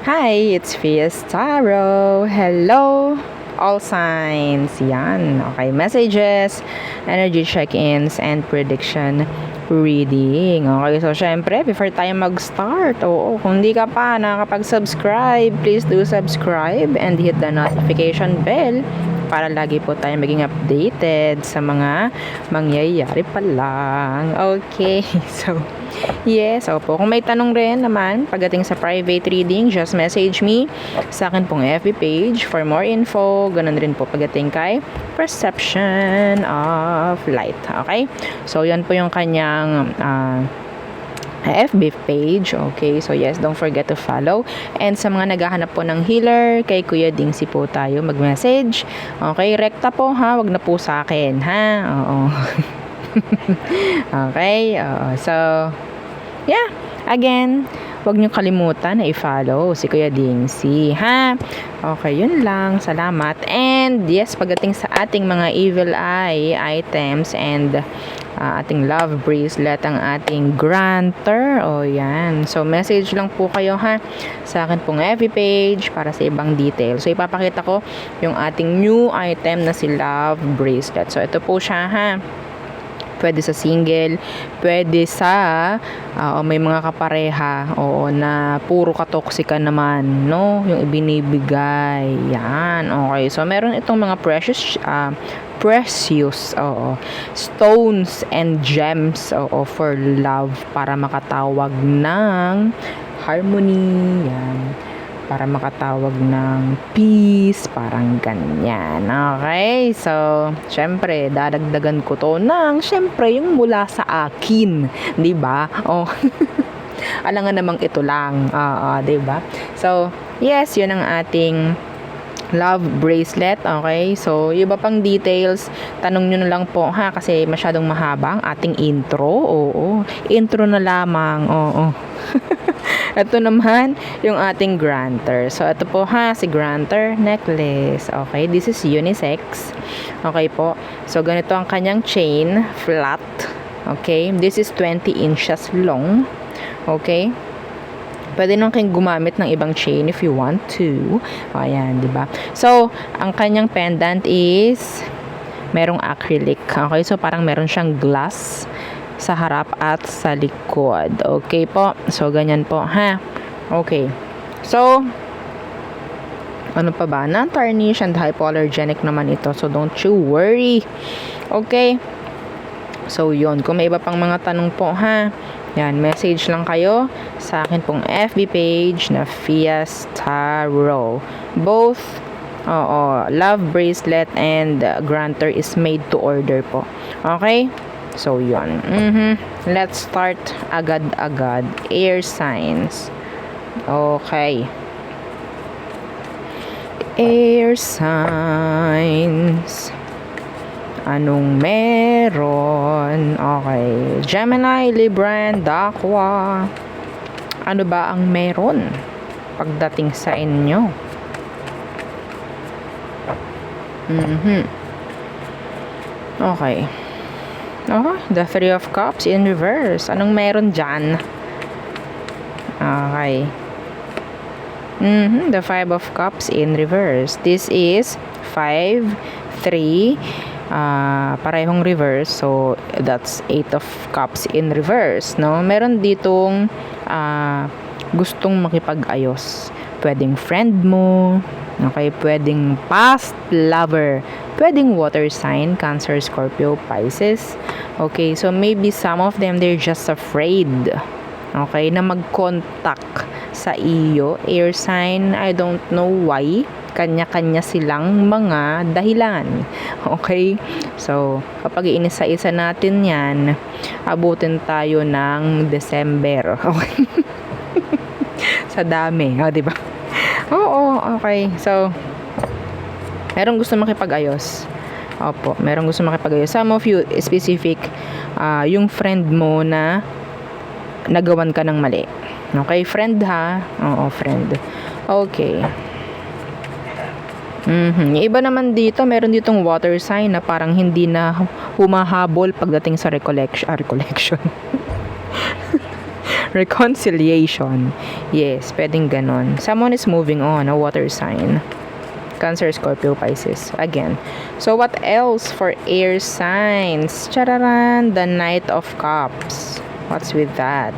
Hi, it's Fias Tarot. Hello, all signs. Yan. Okay, messages, energy check-ins, and prediction reading. Okay, so syempre, before tayo mag-start, kung di ka pa nakakapag-subscribe, please do subscribe and hit the notification bell para lagi po tayo maging updated sa mga mangyayari pa lang. Okay, so yes, opo. Kung may tanong rin naman pagdating sa private reading, just message me sa akin pong FB page for more info. Ganun rin po pagdating kay Perception of Light. Okay? So, yan po yung kanyang FB page. Okay, so yes, don't forget to follow. And sa mga naghahanap po ng healer, kay Kuya Dingsi po tayo mag-message. Okay, rekta po ha, wag na po sa akin ha. Oo. Okay, so yeah, again, wag niyo kalimutan na i-follow si Kuya Dingsi ha. Okay, yun lang. Salamat. And yes, pagdating sa ating mga evil eye items and ating love bracelet, ang ating granter. Yan. So, message lang po kayo ha sa akin pong FB page para sa ibang details. So, ipapakita ko yung ating new item na si love bracelet. So, ito po siya ha. Pwede sa single, pwede sa may mga kapareha na puro katoksika naman, no? Yung ibinibigay. Yan. Okay. So, meron itong mga precious stones and gems for love para makatawag ng harmony. Yan. Para makatawag ng peace, parang ganyan. Okay, so syempre dadagdagan ko to ng syempre yung mula sa akin, 'di ba? Alangan namang ito lang, 'di ba? So yes, yun ang ating love bracelet. Okay, so yung iba pang details, tanong nyo na lang po ha, kasi masyadong mahaba ang ating intro. Intro na lamang. Ito naman yung ating granter. So ito po ha, si granter necklace. Okay, this is unisex. Okay po, so ganito ang kanyang chain, flat. Okay, this is 20 inches long. Okay, pwede nang kayong gumamit ng ibang chain if you want to. Ayan, di ba? So, ang kanyang pendant is merong acrylic. Okay, so parang meron siyang glass sa harap at sa likod. Okay po. So, ganyan po, ha? Okay. So, ano pa ba? Non-tarnish and hypoallergenic naman ito. So, don't you worry. Okay. So, yun. Kung may iba pang mga tanong po, ha? Yan, message lang kayo sa akin pong FB page na Fias Tarot. Both, love bracelet and granter is made to order po. Okay? So, yun. Let's start agad-agad. Air signs. Okay. Air signs. Anong meron? Okay. Gemini, Libra, and Aqua. Ano ba ang meron pagdating sa inyo? Okay. The Three of Cups in reverse. Anong meron dyan? Okay. The Five of Cups in reverse. This is 5, 3, parehong reverse. So, that's 8 of Cups in reverse, no? Meron ditong gustong makipag-ayos. Pwedeng friend mo. Okay, pwedeng past lover. Pwedeng water sign, Cancer, Scorpio, Pisces. Okay, so maybe some of them, they're just afraid. Okay, na mag-contact sa iyo. Air sign, I don't know why. Kanya-kanya silang mga dahilan. Okay? So, kapag iinisa-isa natin yan, abutin tayo ng December. Okay? Sa dami. Diba? Okay. So, merong gusto makipag-ayos. Opo, merong gusto makipag-ayos. Some of you, specific, yung friend mo na nagawan ka ng mali. Okay, friend ha? Friend. Okay. Yung iba naman dito, meron ditong water sign na parang hindi na humahabol pagdating sa recollection. Reconciliation. Yes, pwedeng ganon. Someone is moving on, a water sign. Cancer, Scorpio, Pisces. Again. So, what else for air signs? Chararan, the Knight of Cups. What's with that?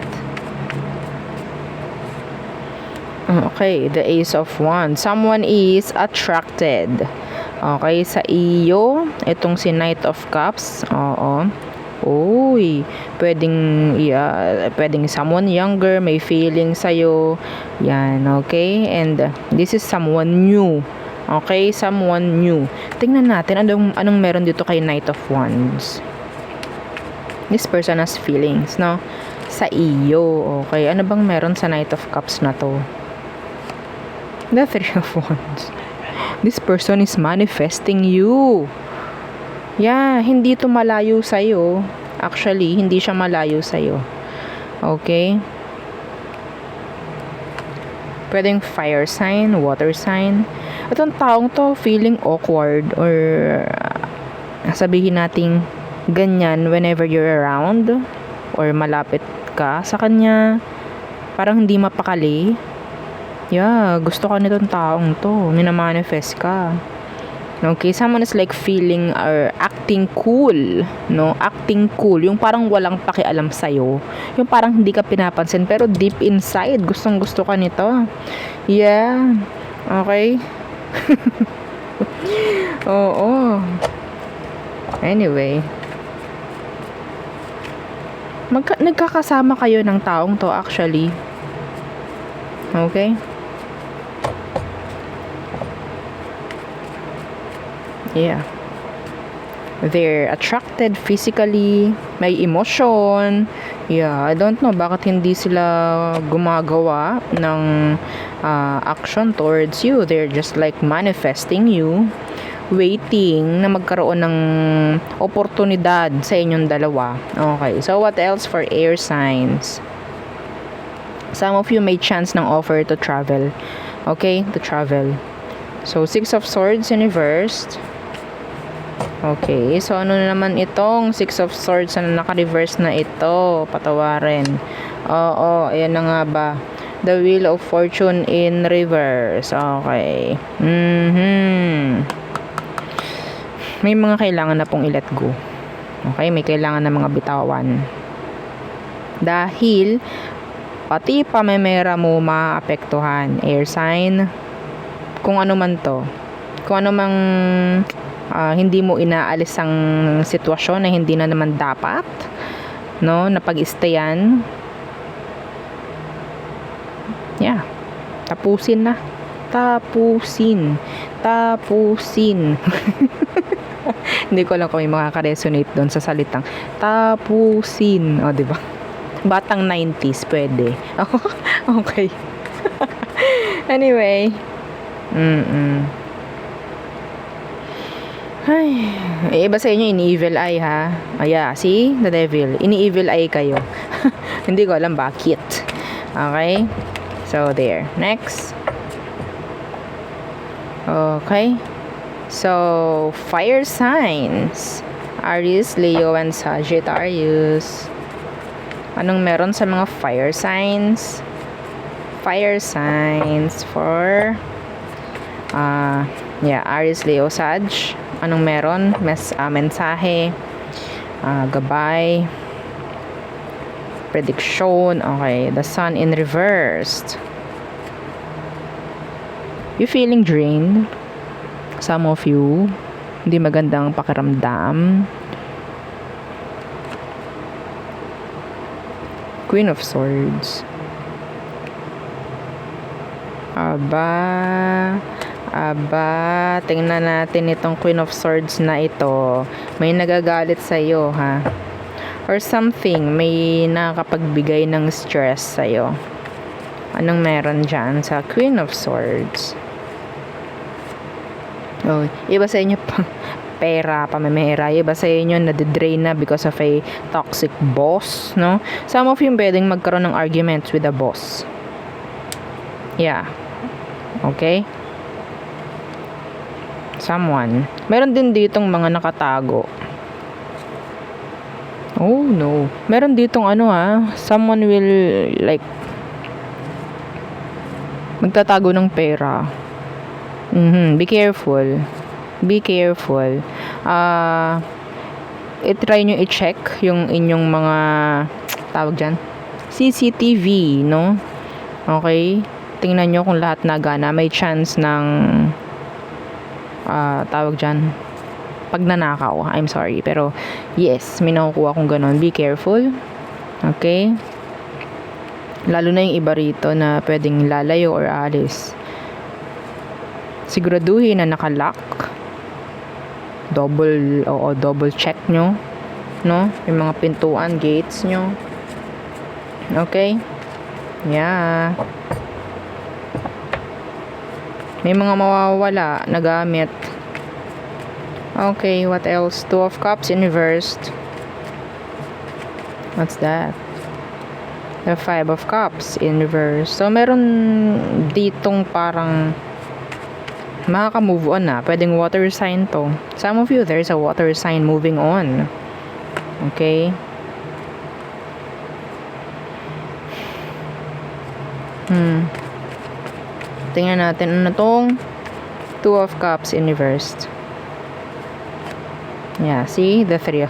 Okay, the Ace of Wands. Someone is attracted. Okay, sa iyo, itong si Knight of Cups. Oo. Uy, pwedeng someone younger, may feeling sa'yo. Yan, okay? And this is someone new. Okay, someone new. Tingnan natin anong meron dito kay Knight of Wands. This person has feelings, no? Sa iyo, okay? Ano bang meron sa Knight of Cups na to? The Three of Wands. This person is manifesting you. Yeah, hindi to malayo sa'yo. Actually, hindi siya malayo sa'yo. Okay? Pwedeng fire sign, water sign. Itong taong to feeling awkward or sabihin nating ganyan whenever you're around or malapit ka sa kanya. Parang hindi mapakali. Yeah, gusto ka nitong taong to. Minamanifest ka. Okay, someone is like feeling or acting cool, no? Acting cool, yung parang walang pakialam sa'yo. Yung parang hindi ka pinapansin, pero deep inside, gustong gusto ka nito. Yeah, okay? Oo. Anyway. Nagkakasama kayo ng taong to actually. Okay? Yeah. They're attracted physically, may emotion. Yeah, I don't know bakit hindi sila gumagawa ng action towards you. They're just like manifesting you, waiting na magkaroon ng oportunidad sa inyong dalawa. Okay, so what else for air signs? Some of you may chance ng offer to travel. Okay, to travel. So, Six of Swords in reversed. Okay, so ano naman itong Six of Swords na naka-reverse na ito? Patawarin. Oo, ayan na nga ba. The Wheel of Fortune in reverse. Okay. May mga kailangan na pong i-let go. Okay, may kailangan na mga bitawan. Dahil, pati pamemera mo maapektuhan. Air sign. Kung ano man to. Kung ano mang hindi mo inaalis ang sitwasyon na hindi na naman dapat, no, na pag-stayan. Yeah. Tapusin na. Tapusin. Hindi ko lang kung may makaka-resonate doon sa salitang tapusin. O, diba? Batang 90s, pwede. Okay. Anyway. Ay, iba sa inyo, ini-evil eye ha. Yeah, see? The devil. Ini-evil eye kayo. Hindi ko alam bakit. Okay? So, there. Next. Okay. So, fire signs. Aries, Leo, and Sagittarius. Anong meron sa mga fire signs? Fire signs for Aries, Leo, Sag. Anong meron? Mensahe, gabay, prediction. Okay, the Sun in reversed. You feeling drained? Some of you, hindi magandang pakiramdam. Queen of Swords. Aba, tingnan natin itong Queen of Swords na ito. May nagagalit sa'yo, ha? Or something, may nakapagbigay ng stress sa'yo. Anong meron dyan sa Queen of Swords? Oh, iba sa inyo pera, pamemera. Iba sa inyo nadidrain na because of a toxic boss, no? Some of you pwedeng magkaroon ng arguments with the boss. Yeah. Okay? Someone. Meron din ditong mga nakatago. Oh no. Meron ditong ano someone will like magtatago ng pera. Be careful. Be careful. I-try nyo i-check yung inyong mga tawag dyan CCTV, no? Okay? Tingnan nyo kung lahat nagana. May chance ng tawag dyan pagnanakaw. I'm sorry. Pero yes, may nakukuha kong ganon. Be careful. Okay? Lalo na yung iba rito na pwedeng lalayo or alis. Siguraduhin na nakalock. Double check nyo, no? Yung mga pintuan, gates nyo. Okay? Yeah. May mga mawawala na gamit. Okay, what else? Two of Cups in reversed. What's that? The Five of Cups in reverse. So, meron ditong parang makaka-move on na. Pwedeng water sign to. Some of you, there's a water sign moving on. Okay? Tingnan natin ano tong Two of Cups in reversed. Yeah, see? The Three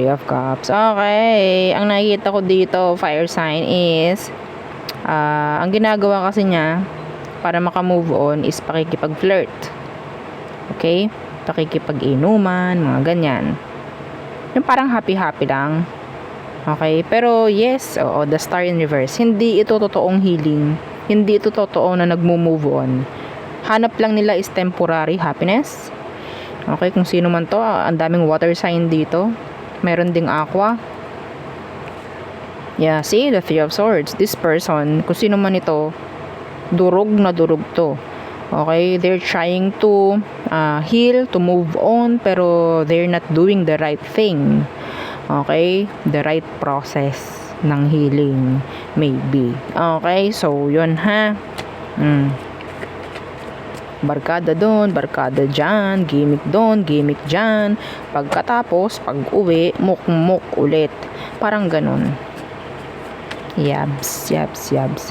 of Cups. Okay. Ang nakikita ko dito, fire sign is ang ginagawa kasi niya para maka-move on is pakikipag-flirt. Okay? Pakikipag-inuman, mga ganyan. Yung parang happy-happy lang. Okay? Pero yes, the Star in reverse. Hindi ito totoong healing. Hindi ito totoo na nagmo-move on. Hanap lang nila is temporary happiness. Okay? Kung sino man to, ang daming water sign dito. Meron ding aqua. Yeah, see? The Three of Swords. This person, kung sino man ito, durog na durog to. Okay, they're trying to heal, to move on, pero they're not doing the right thing. Okay, the right process ng healing maybe. Okay, so yun barkada doon, barkada dyan, gimmick doon, gimmick dyan, pagkatapos pag uwi, mukmuk ulit, parang ganun. Yabs.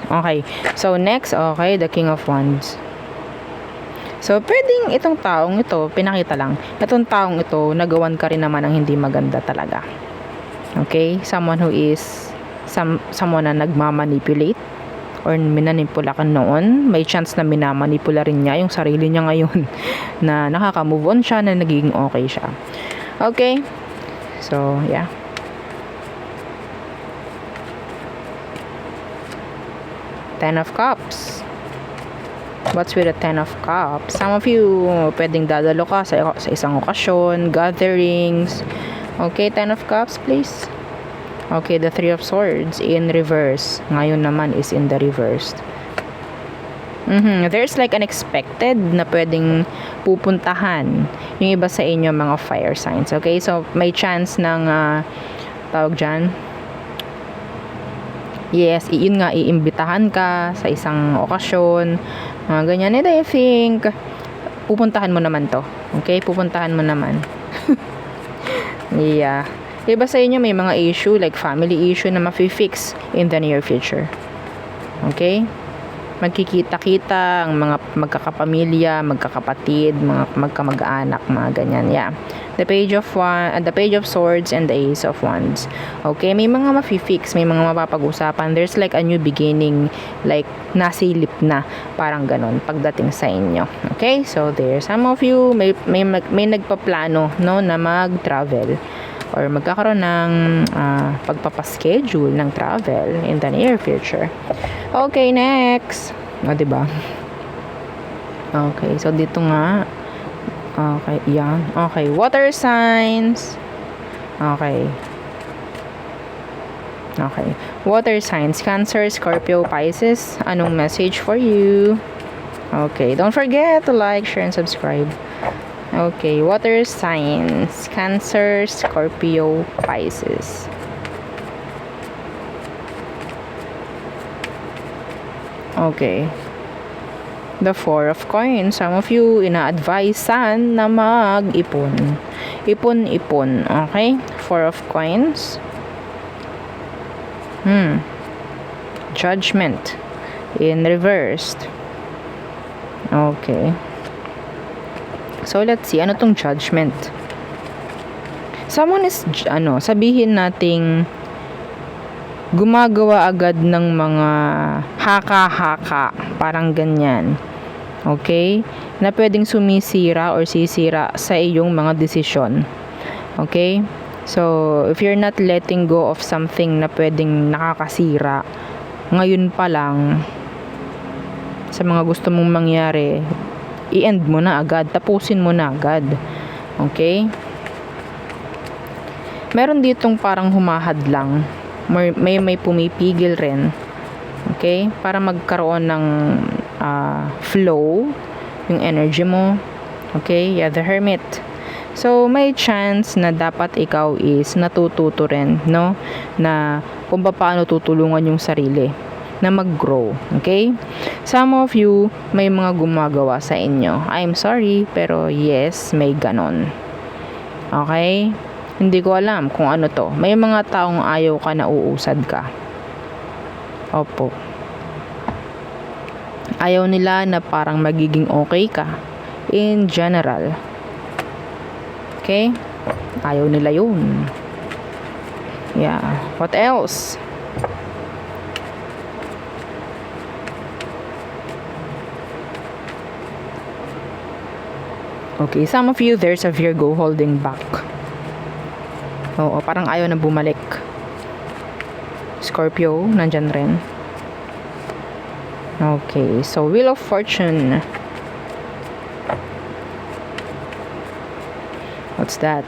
Okay. So, next, okay, the King of Wands. So, pwedeng itong taong ito, pinakita lang, itong taong ito, nagawan ka rin naman ng hindi maganda talaga. Okay? Someone who is, someone na nagmamanipulate or minanipula ka noon. May chance na minamanipula rin niya yung sarili niya ngayon na nakaka-move on siya, na nagiging okay siya. Okay? So, yeah. Ten of Cups. What's with the Ten of Cups? Some of you, pwedeng dadalo ka sa isang okasyon, gatherings. Okay, Ten of Cups, please. Okay, the Three of Swords in reverse. Ngayon naman is in the reversed. There's like unexpected na pwedeng pupuntahan yung iba sa inyo mga fire signs. Okay, so may chance ng tawag dyan. Yes, yun nga, iimbitahan ka sa isang okasyon, ganyan. And I think, pupuntahan mo naman to. Okay? Pupuntahan mo naman. Yeah. Iba sa inyo may mga issue, like family issue na mafi-fix in the near future. Okay? Magkikita-kita ang mga magkakapamilya, magkakapatid, mga magkamag-anak, mga ganyan. Yeah. The Page of Swords and the Ace of Wands. Okay, may mga mafi-fix, may mga mapapag-usapan. There's like a new beginning, like nasilip na, parang ganon pagdating sa inyo. Okay, so there. Some of you may nagpaplano, no, na mag-travel or magkakaroon ng pagpapaschedule ng travel in the near future. Okay, next. Diba? Okay, so dito nga. Okay, yan. Okay, water signs. Okay. Okay. Water signs, Cancer, Scorpio, Pisces. Anong message for you? Okay, don't forget to like, share, and subscribe. Okay, water signs, Cancer, Scorpio, Pisces. Okay. The Four of Coins. Some of you, ina-advisean na mag-ipon. Ipon-ipon. Okay? 4 of coins. Judgment. In reversed. Okay. So, let's see. Ano tong judgment? Someone is, sabihin nating gumagawa agad ng mga haka-haka. Parang ganyan. Okay? Na pwedeng sumisira or sisira sa iyong mga desisyon. Okay? So, if you're not letting go of something na pwedeng nakakasira, ngayon pa lang, sa mga gusto mong mangyari, i-end mo na agad, tapusin mo na agad. Okay? Meron ditong parang humahadlang, may pumipigil rin. Okay? Para magkaroon ng flow, yung energy mo. Okay? Yeah, the Hermit. So, may chance na dapat ikaw is natututo rin, no? Na kung paano tutulungan yung sarili na mag-grow. Okay? Some of you, may mga gumagawa sa inyo. I'm sorry, pero yes, may ganon. Okay? Hindi ko alam kung ano to. May mga taong ayaw ka na uusad ka. Opo. Ayaw nila na parang magiging okay ka. In general. Okay? Ayaw nila yun. Yeah. What else? Okay. Some of you, there's a Virgo holding back. Oo. Parang ayaw na bumalik. Scorpio, nandyan rin. Okay. So, Wheel of Fortune. What's that?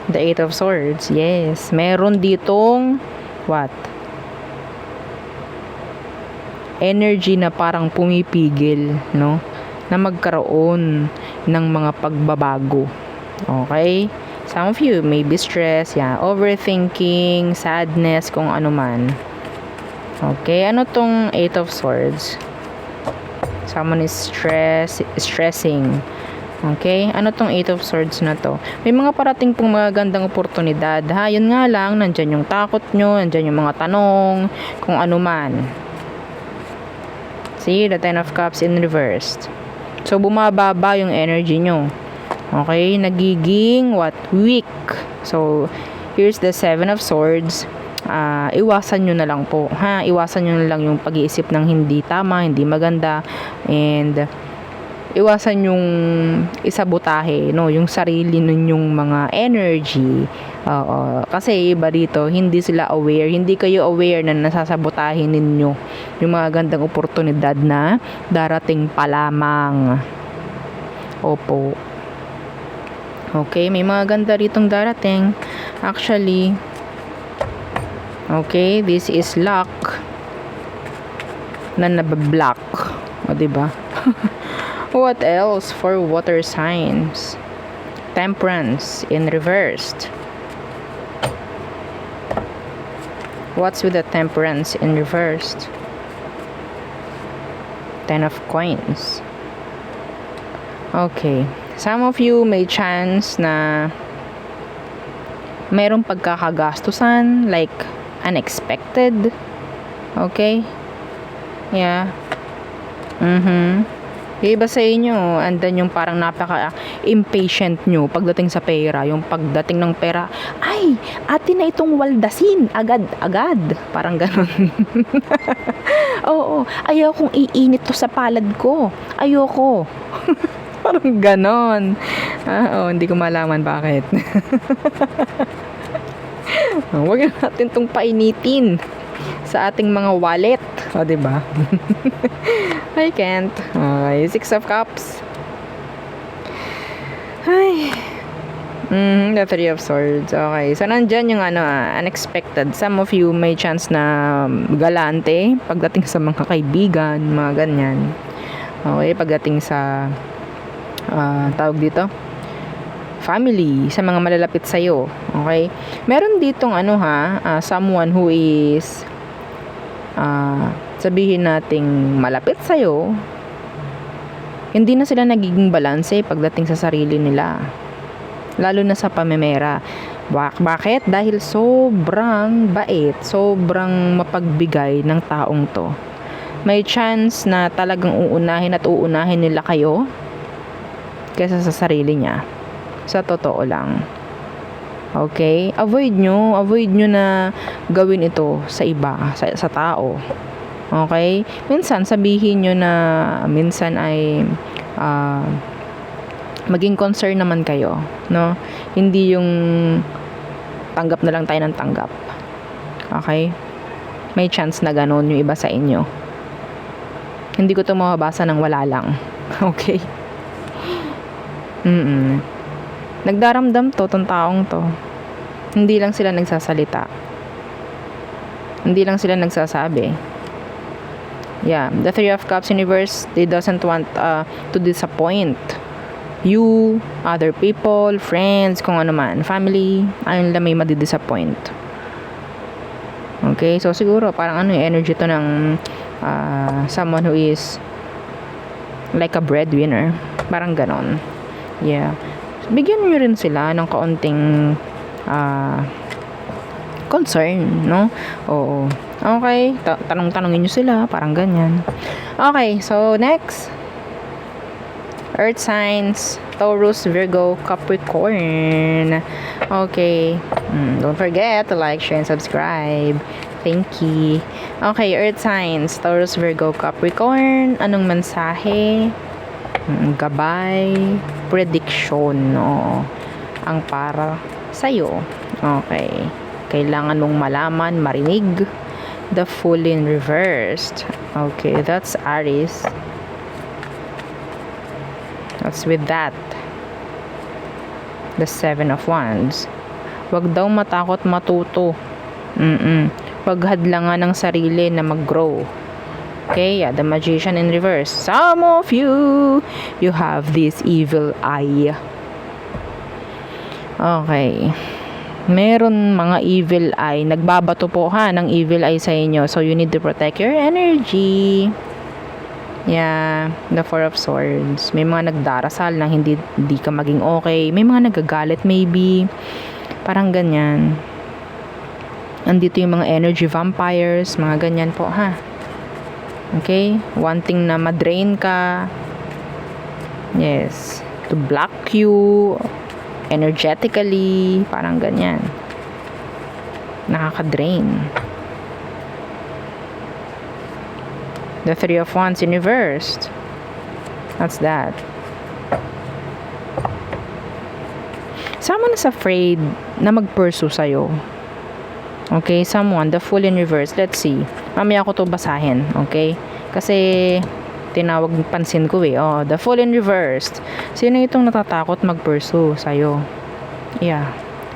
The Eight of Swords. Yes. Meron ditong what? Energy na parang pumipigil, no? Na magkaroon ng mga pagbabago. Okay? Some of you may be stressed, yeah, overthinking, sadness, kung ano man. Okay? Ano tong Eight of Swords? Someone is stressing. Okay? Ano tong Eight of Swords na to? May mga parating pong mga gandang oportunidad. Ha? Yun nga lang, nandyan yung takot nyo, nandyan yung mga tanong, kung ano man. See? The Ten of Cups in reversed. So, bumababa yung energy nyo. Okay? Nagiging, what? Weak. So, here's the Seven of Swords. Iwasan nyo na lang po. Ha? Iwasan nyo na lang yung pag-iisip ng hindi tama, hindi maganda. And, iwasan yung isabotahe, no, yung sarili ninyong mga energy. Kasi iba dito, hindi sila aware, hindi kayo aware na nasasabotahin ninyo yung mga gandang oportunidad na darating pa lamang. Opo. Okay, may mga ganda ritong darating. Actually, okay, this is luck na nabablock. O, diba? What else for water signs? Temperance in reversed. What's with the Temperance in reversed? Ten of Coins. Okay. Some of you may chance na mayroong pagkakagastusan, like unexpected. Okay? Yeah. Iba sa inyo, andan yung parang napaka-impatient nyo pagdating sa pera. Yung pagdating ng pera, ay, atin na itong waldasin. Agad. Parang ganun. Oo, ayaw kong iinit to sa palad ko. Ayoko. Parang ganon. Hindi ko malaman bakit. Huwag natin tong painitin sa ating mga wallet. O, diba? I can't. Okay, Six of Cups. Ay. The Three of Swords. Okay, so nandyan yung unexpected. Some of you may chance na galante pagdating sa mga kaibigan, mga ganyan. Okay, pagdating sa tawag dito, family, sa mga malalapit sa'yo. Okay? Meron ditong someone who is sabihin nating malapit sa'yo, hindi na sila nagiging balanse pagdating sa sarili nila. lalo na sa pamemera. Bakit? Dahil sobrang bait, sobrang mapagbigay ng taong to. May chance na talagang uunahin nila kayo kaysa sa sarili niya. Sa totoo lang. Okay? Avoid nyo na gawin ito sa iba, sa tao. Okay? Minsan, sabihin nyo na minsan ay maging concern naman kayo, no? Hindi yung tanggap na lang tayo ng tanggap. Okay? May chance na ganun yung iba sa inyo. Hindi ko ito mababasa ng wala lang. Okay? Nagdaramdam to, tong taong to. Hindi lang sila nagsasalita. Hindi lang sila nagsasabi. Yeah, the Three of Cups universe, they doesn't want to disappoint you, other people, friends, kung ano man, family, ayun lang may madidisappoint. Okay, so siguro parang ano yung energy to ng someone who is like a breadwinner, parang ganon. Yeah, bigyan nyo rin sila ng kaunting concern, no? Oo. Okay, tanong-tanongin nyo sila, parang ganyan. Okay, so next, Earth signs, Taurus, Virgo, Capricorn. Okay. Don't forget to like, share, and subscribe. Thank you. Okay, Earth signs, Taurus, Virgo, Capricorn. Anong mensahe? Gabay, prediction, no? Ang para sa'yo. Okay. Kailangan mong malaman, marinig. The Fool in reversed. Okay, that's Aries. What's with that? The Seven of Wands. Wag daw matakot matuto. Wag hadlangan ng sarili na mag-grow. Okay, yeah, the Magician in reverse. Some of you have this evil eye. Okay. Meron mga evil eye. Nagbabato po ng evil eye sa inyo. So, you need to protect your energy. Yeah, the Four of Swords. May mga nagdarasal na hindi ka maging okay. May mga nagagalit maybe. Parang ganyan. Andito yung mga energy vampires. Mga ganyan po, ha? Okay? Wanting na madrain ka. Yes. To block you energetically. Parang ganyan. Nakaka-drain. The Three of Wands in reversed. What's that? Someone is afraid na mag-pursue sa'yo. Okay, someone, the Fool in reverse. Let's see. Mamaya ko to basahin. Okay? Kasi tinawag pansin ko eh. Oh, the Fool in reversed. Sino itong natatakot mag-pursue sa'yo? Yeah.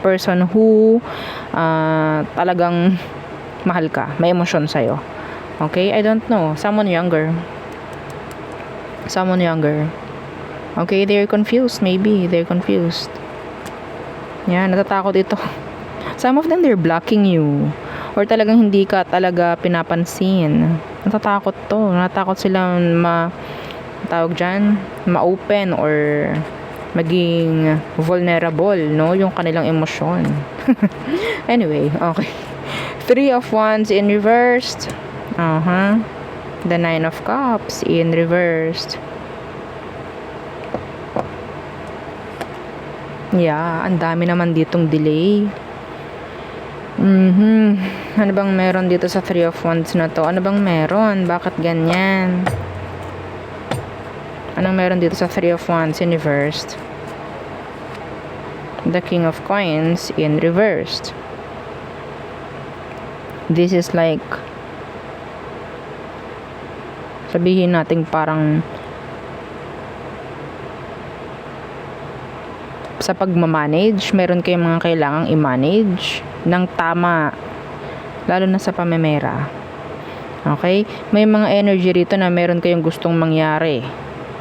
Person who talagang mahal ka. May emosyon sa'yo. Okay, I don't know. Someone younger. Okay, they're confused. Maybe they're confused. Yeah, natatakot ito. Some of them, they're blocking you. Or talagang hindi ka talaga pinapansin. Natatakot to. Natatakot sila ma-open or maging vulnerable, no? Yung kanilang emosyon. Anyway, okay. Three of Wands in reversed. The Nine of Cups in reversed. Yeah, ang dami naman ditong delay. Ano bang meron dito sa Three of Wands na to? Ano bang meron? Bakit ganyan? Anong meron dito sa Three of Wands in reversed? The King of Coins in reversed. This is like, sabihin natin parang sa pagmamanage, meron kayong mga kailangang i-manage ng tama, lalo na sa pamemera. Okay? May mga energy rito na meron kayong gustong mangyari.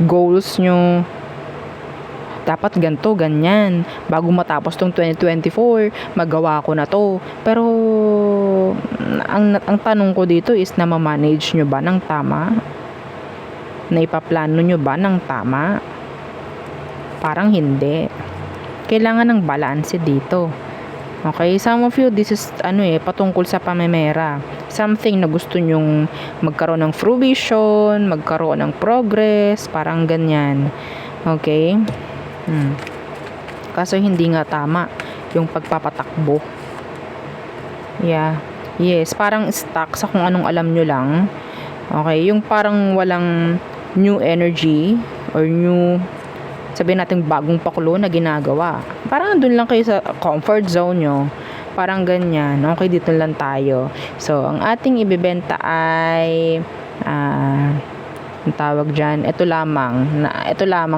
Goals nyo, dapat ganito, ganyan. Bago matapos tong 2024, magawa ko na to. Pero, ang tanong ko dito is na ma-manage nyo ba ng tama? Na ipaplano nyo ba ng tama? Parang hindi. Kailangan ng balance dito. Okay, some of you, this is patungkol sa pamemera. Something na gusto nyong magkaroon ng fruition, magkaroon ng progress, parang ganyan. Okay? Kaso hindi nga tama yung pagpapatakbo. Yeah. Yes, parang stuck sa kung anong alam nyo lang. Okay, yung parang walang new energy or new, sabihin natin bagong pakulo na ginagawa. Parang andun lang kayo sa comfort zone nyo. Parang ganyan. Okay, dito lang tayo. So, ang ating ibebenta ay ang tawag dyan, ito lamang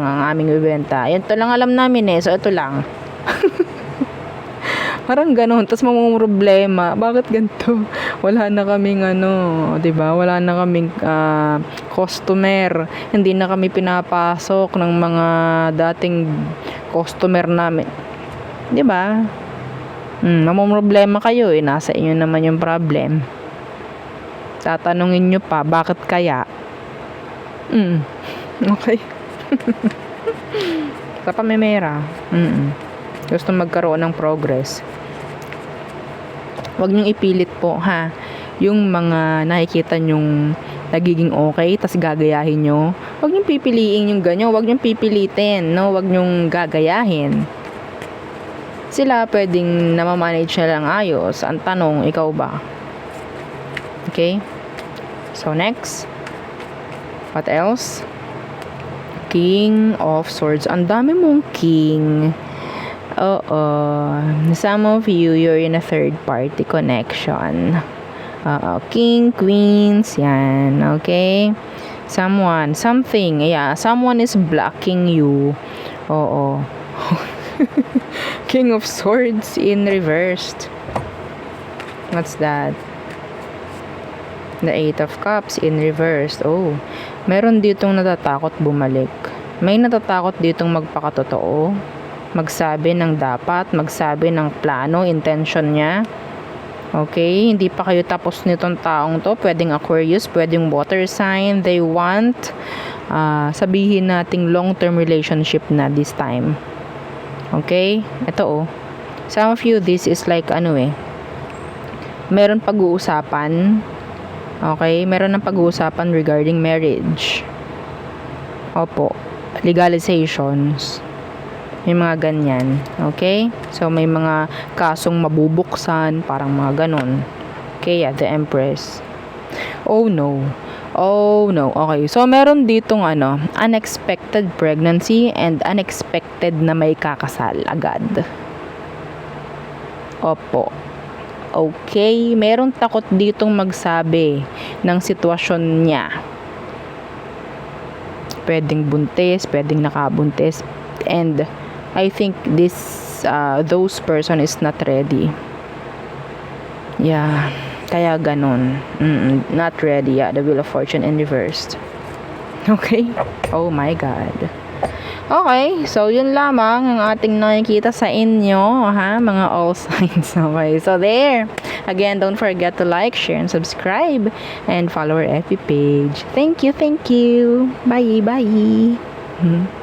ang aming ibebenta. Ito lang alam namin so ito lang. Parang ganun. Tapos problema. Bakit ganito? Wala na kaming diba? Wala na kaming customer. Hindi na kami pinapasok ng mga dating customer namin. Diba? Problema kayo nasa inyo naman yung problem. Tatanungin nyo pa, bakit kaya? Okay. Sa pamemera. Gusto magkaroon ng progress. Huwag niyong ipilit po, ha? Yung mga nakikita nyong nagiging okay, tas gagayahin nyo. Huwag niyong pipiliin yung ganyan. Huwag niyong pipilitin, no? Huwag niyong gagayahin. Sila pwedeng namamanage na lang ayos. Ang tanong, ikaw ba? Okay? So, next. What else? King of Swords. Ang dami mong king. Some of you, you're in a third party connection. King, queens, yan. Okay? Someone, something, someone is blocking you. King of Swords in reversed. What's that? The Eight of Cups in reversed. Meron ditong natatakot bumalik. May natatakot ditong magpakatotoo. Magsabi ng dapat, magsabi ng plano, intention niya. Okay, hindi pa kayo tapos nitong taong to. Pwedeng Aquarius, pwedeng water sign. They want, sabihin nating long-term relationship na this time. Okay, ito some of you, this is like meron pag-uusapan. Okay, meron ng pag-uusapan regarding marriage. Legalizations. May mga ganyan. Okay? So, may mga kasong mabubuksan. Parang mga ganon. Okay, the Empress. Oh no. Okay. So, meron ditong unexpected pregnancy and unexpected na may kakasal agad. Okay. Meron takot ditong magsabi ng sitwasyon niya. Pwedeng buntis, pwedeng nakabuntis. And I think those person is not ready. Yeah, kaya ganon. Not ready. The Wheel of Fortune in reversed. Okay? Oh my God. Okay, so yun lamang ang ating nakikita sa inyo, mga all signs. Okay, so there. Again, don't forget to like, share, and subscribe, and follow our FB page. Thank you. Bye.